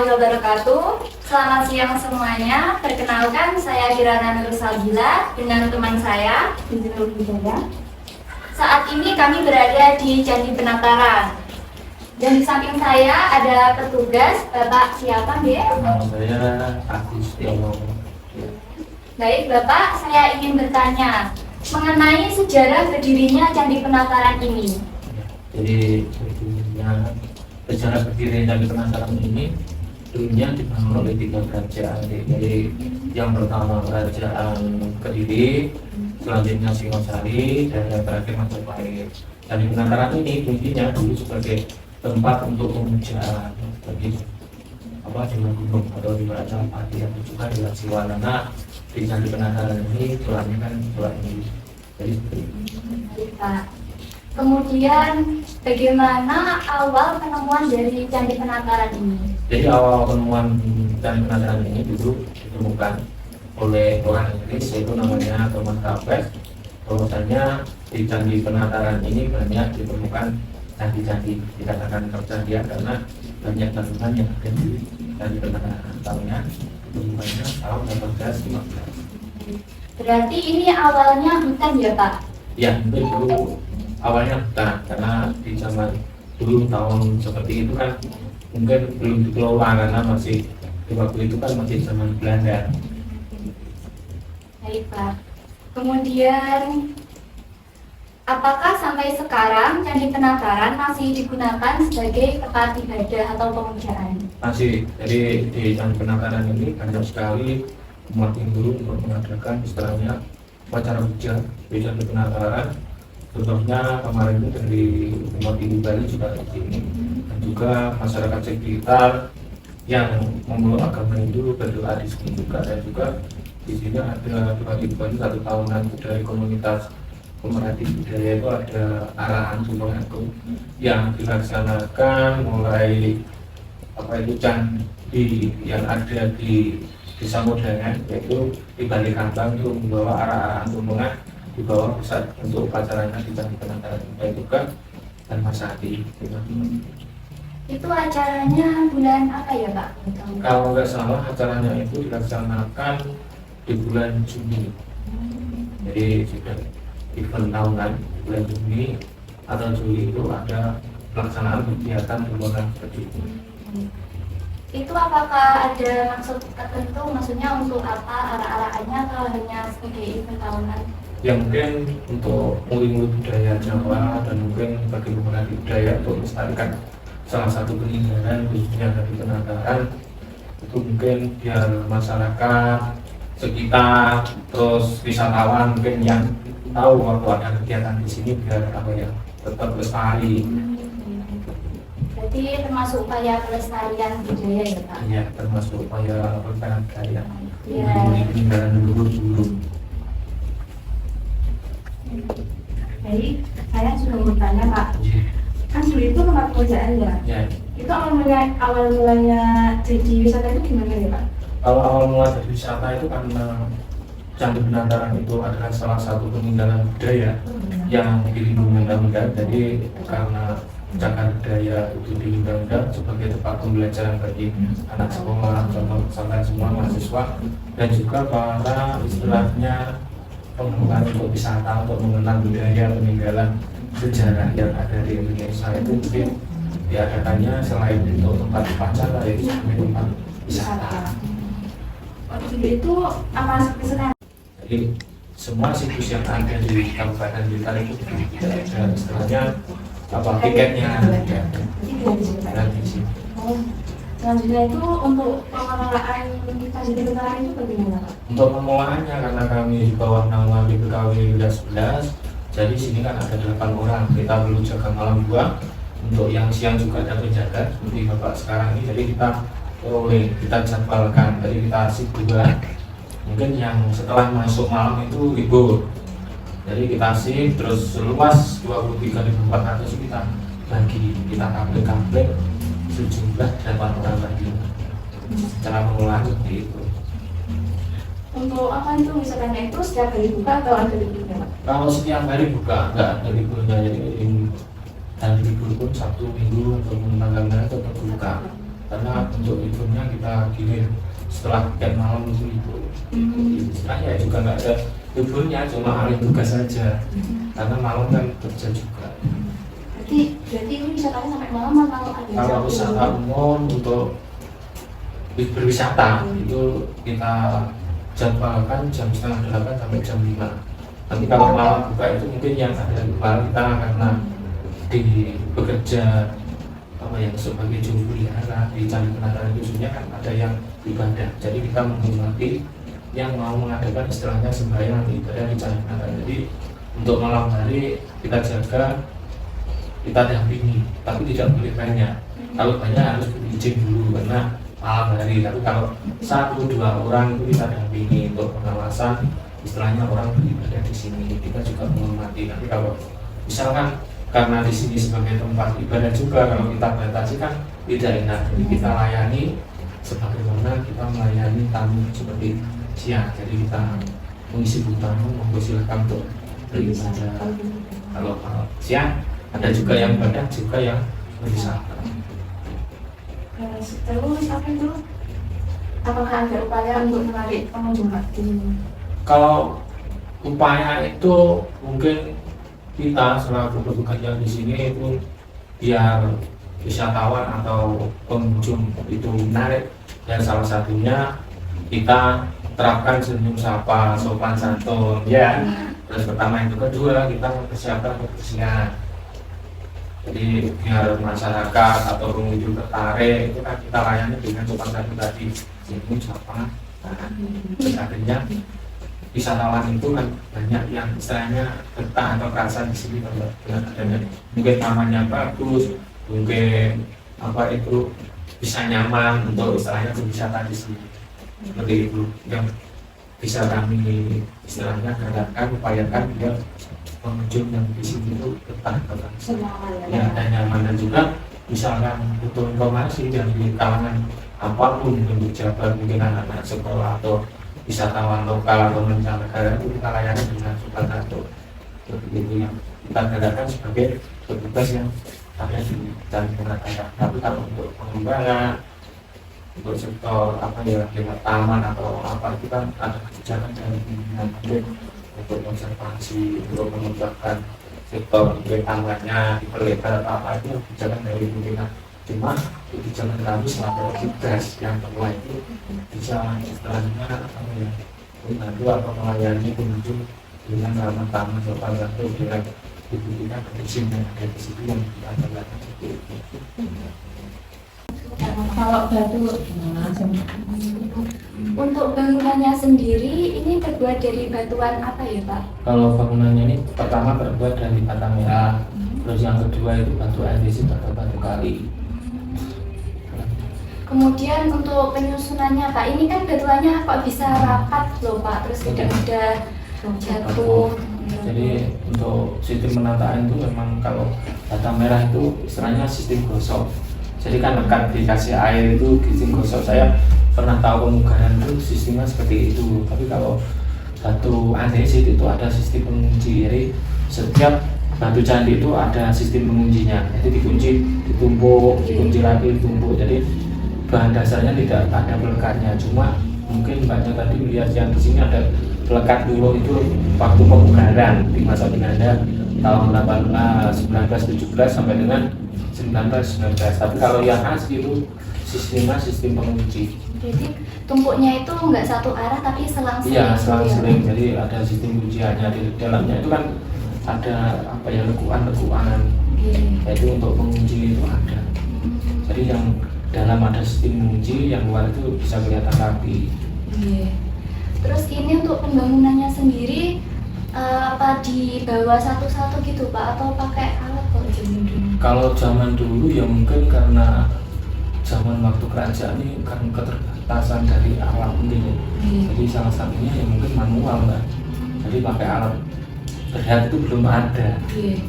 warahmatullahi wabarakatuh. Selamat siang semuanya. Perkenalkan, saya Kirana Nur Sabila dengan teman saya Insinyur Hidayah. Saat ini kami berada di Candi Penataran. Dan di samping saya ada petugas, Bapak siapa, Mbak? Nama saya Agus Setiawan. Baik, Bapak, saya ingin bertanya mengenai sejarah berdirinya Candi Penataran ini. Jadi sejarah berdirinya Candi Penataran ini dulunya dibangun oleh 3 kerajaan. Jadi yang pertama kerajaan Kediri, selanjutnya Singosari, dan yang terakhir Majapahit. Candi Penataran ini fungsinya dulu sebagai tempat untuk pemujaan bagi dewa gunung atau dewa Majapahit, yang juga dewa Siwanana. Di Candi Penataran ini tulangnya kan tulang ini. Jadi seperti itu. Baik, Pak. Kemudian bagaimana awal penemuan dari Candi Penataran ini? Jadi awal penemuan Candi Penataran ini dulu ditemukan oleh orang Inggris, yaitu namanya Thomas Campbell. Bahwasanya di Candi Penataran ini banyak ditemukan candi-candi, dikatakan tercandaan karena banyak bangunan yang ada di Candi Penataran. Tahunnya ditemukannya tahun 1815. Berarti ini awalnya hutan ya, Pak? Ya, itu dulu awalnya hutan, karena di zaman dulu tahun seperti itu kan mungkin belum dikelola karena masih di waktu itu kan masih zaman Belanda. Baik, Pak. Kemudian apakah sampai sekarang Candi Penataran masih digunakan sebagai tempat ibadah atau pemujaan? Masih, jadi di Candi Penataran ini banyak sekali umat Hindu untuk mengadakan istilahnya upacara puja di Candi Penataran. Contohnya kemarin itu dari umat Hindu Bali juga di sini, dan juga masyarakat sekitar yang memeluk agama Hindu berdoa di sini juga. Dan juga di sini ada umat Hindu Bali 1 tahunan dari komunitas pemerhati budaya, itu ada arahan Gunung Agung yang dilaksanakan mulai candi yang ada di Desa Modangan, yaitu di Balik Kambang, itu membawa arah-arahan tumpengan di bawah pusat untuk upacaranya di Candi Penataran, dan juga dan Masati. Itu acaranya bulan apa ya, Pak? Kalau nggak salah acaranya itu dilaksanakan di bulan Juni. Jadi sudah event tahunan di bulan Juni atau Juli itu ada pelaksanaan kegiatan pembangunan seperti itu. Itu apakah ada maksud tertentu, maksudnya untuk apa arah-arahannya atau hanya sebagai event tahunan? Yang mungkin untuk mulut budaya Jawa dan mungkin bagi pemerhati budaya untuk melestarikan salah satu peninggalan khususnya dari Penataran, itu mungkin biar masyarakat sekitar terus wisatawan mungkin yang tahu waktu ada kegiatan di sini biar tetap lestari. Berarti termasuk upaya pelestarian budaya ya, Pak? Iya, termasuk upaya pelestarian budaya. Iya. Melindungi peninggalan leluhur dulu. Baik, saya sudah bertanya Pak. Iya. Kan dulu itu tempat pemujaan ya. Ya. Itu awal mulanya jadi wisata itu gimana ya Pak? Kalau awal mula dari wisata itu karena Candi Penataran itu adalah salah satu peninggalan budaya yang dilindungi undang-undang. Jadi karena cagar budaya itu dilindungi undang-undang sebagai tempat pembelajaran bagi anak sekolah, sampai semua mahasiswa, dan juga para istilahnya pengembangan untuk wisata, untuk mengenal budaya peninggalan sejarah yang ada di Indonesia. Itu mungkin diadakannya selain untuk tempat upacara, yaitu sebagai tempat wisata. Waktu dulu itu apa seperti sekarang? Jadi semua situs yang ada di Kabupaten Blitar itu ada istilahnya tiketnya ya, ada di sini. Selanjutnya itu untuk pengelolaan Candi Penataran itu bagaimana Pak? Untuk pengelolaannya karena kami di bawah nama BPKW Wilayah 11, jadi sini kan ada 8 orang. Kita perlu jaga malam 2, untuk yang siang juga ada penjaga seperti Bapak sekarang ini. Jadi kita jadwalkan, jadi kita shift 2. Mungkin yang setelah masuk malam itu libur, jadi kita shift terus luas 23.400 kita bagi, kita tablet sejumlah 8 orang lagi. Cara pengelolaan seperti itu. Untuk apa itu misalnya itu setiap hari buka atau ada liburnya Pak? Kalau setiap hari buka, nggak ada liburnya. Jadi hari libur pun Sabtu, Minggu atau tanggal merah tetap buka. karena untuk liburnya kita gilir setelah weekend malam itu libur. Saya juga nggak ada liburnya, cuma alih tugas saja karena malam kan kerja juga. Berarti ini wisatanya sampai malam atau ada Kalau wisata umum untuk berwisata itu kita jadwalkan jam 7:30 sampai jam 5. Tapi kalau malam buka itu mungkin yang ada di luar kita karena di bekerja apa yang sebagai juru pelihara di Candi Penataran khususnya kan ada yang ibadah. Jadi kita menghormati yang mau mengadakan istilahnya sembahyang ibadah di Candi Penataran. Jadi untuk malam hari kita jaga, kita dampingi, tapi tidak boleh banyak. Kalau banyak harus izin dulu karena malam hari. Tapi kalau 1-2 orang itu kita dampingi untuk pengawasan, istilahnya orang beribadah di sini kita juga menghormati. Tapi kalau misalkan karena di sini sebagai tempat ibadah juga, kalau kita batasi kan tidak enak. Jadi kita layani sebagaimana kita melayani tamu seperti siang. Jadi kita mengisi tamu, mempersilahkan untuk beribadah. Kalau siang ada juga yang ibadah, juga yang berwisata. Terus apa itu? Apakah ada upaya untuk menarik pengunjung lagi? Kalau upaya itu mungkin kita selaku petugas yang di sini itu biar wisatawan atau pengunjung itu menarik, dan salah satunya kita terapkan senyum sapa, sopan santun ya. Terus pertama, itu kedua kita mempersiapkan kebersihan. Jadi biar masyarakat atau pengunjung tertarik itu kan kita layani dengan sopan santun tadi, senyum sapa. Terus akhirnya wisatawan itu kan banyak yang istilahnya betah atau kerasa di sini kalau dengan adanya mungkin tamannya bagus, mungkin apa itu bisa nyaman untuk istilahnya berwisata di sini. Seperti itu yang bisa kami istilahnya gerakan, upayakan biar pengunjung yang di sini itu betah ya, dan nyaman. Dan juga misalkan butuh informasi dari kalangan apapun, mungkin pejabat, mungkin anak-anak sekolah atau wisatawan lokal atau mancanegara, itu kita layani dengan sopan santun. Itu yang kita gerakan sebagai petugas yang ada di Candi Penataran. Tapi kalau untuk pengembangan, untuk sektor apa ya, lewat taman atau apa, kita ada kebijakan dari pimpinan untuk konservasi, untuk mengembangkan sektor tamannya diperlebar atau apa, itu kebijakan dari pimpinan. Cuma kebijakan kami selama tugas yang kedua itu bisa istilahnya apa ya, membantu atau melayani pengunjung dengan taman sopan santun dengan dibutuhkan kebersihan yang ada di situ yang diantarkan seperti itu. Kalau batu Untuk bangunannya sendiri ini terbuat dari batuan apa ya Pak? Kalau bangunannya ini pertama terbuat dari bata merah, terus yang kedua itu batu andesit atau batu kali. Kemudian untuk penyusunannya Pak, ini kan batuannya kok bisa rapat loh Pak, terus tidak mudah jatuh. Jadi untuk sistem penataan itu memang kalau bata merah itu istilahnya sistem gosok. Jadi kan lekat dikasih air itu sistem gosok. Saya pernah tahu pemugaran itu sistemnya seperti itu. Tapi kalau batu andesit itu ada sistem pengunci. Jadi setiap batu candi itu ada sistem penguncinya. Jadi dikunci, ditumpuk, dikunci lagi, ditumpuk. Jadi bahan dasarnya tidak ada pelekatnya, cuma mungkin banyak tadi lihat yang di sini ada pelekat dulu itu waktu pemugaran di masa Belanda tahun 1917 sampai dengan 1919. Tapi kalau yang asli itu sistemnya sistem pengunci. Jadi tumpuknya itu nggak satu arah tapi selang-seling. Iya, selang-seling. Jadi ada sistem kunciannya di dalamnya itu kan ada apa ya, lekuan-lekuan. Jadi untuk pengunci itu ada. Jadi yang dalam ada sistem mengunci, yang luar itu bisa kelihatan rapi. Terus ini untuk pembangunannya sendiri apa dibawa satu-satu gitu Pak, atau pakai alat kok zaman dulu? Kalau zaman dulu ya mungkin karena zaman waktu kerajaan ini kan keterbatasan dari alat ini. Jadi salah satunya ya mungkin manual kan. Jadi pakai alat berat itu belum ada.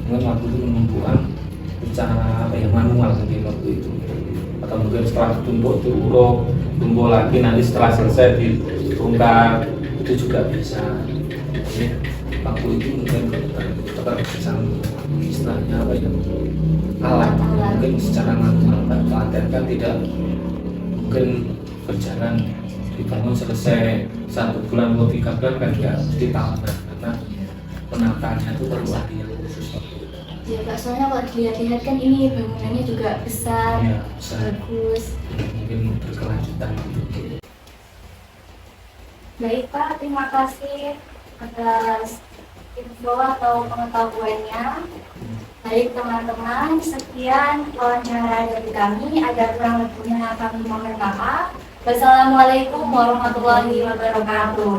Mungkin waktu itu penumpukan secara apa ya, manual mungkin waktu itu. Atau mungkin setelah ditumpuk diuruk, tumpuk lagi, nanti setelah selesai dibongkar, itu juga bisa. paku itu mungkin keterbatasan istilahnya apa ya, alat mungkin secara manual kan pelatihan kan tidak mungkin berjalan dibangun selesai 1 bulan atau 3 bulan kan nggak mesti tahunan, karena penataannya itu perlu ahli yang khusus. Ya Pak, soalnya kalau dilihat-lihat kan ini bangunannya juga besar, Ya, besar. bagus. Mungkin berkelanjutan gitu. Baik Pak, terima kasih atas info atau pengetahuannya. Baik teman-teman, sekian wawancara dari kami. Ada kurang lebihnya kami mohon maaf. Wassalamualaikum warahmatullahi wabarakatuh.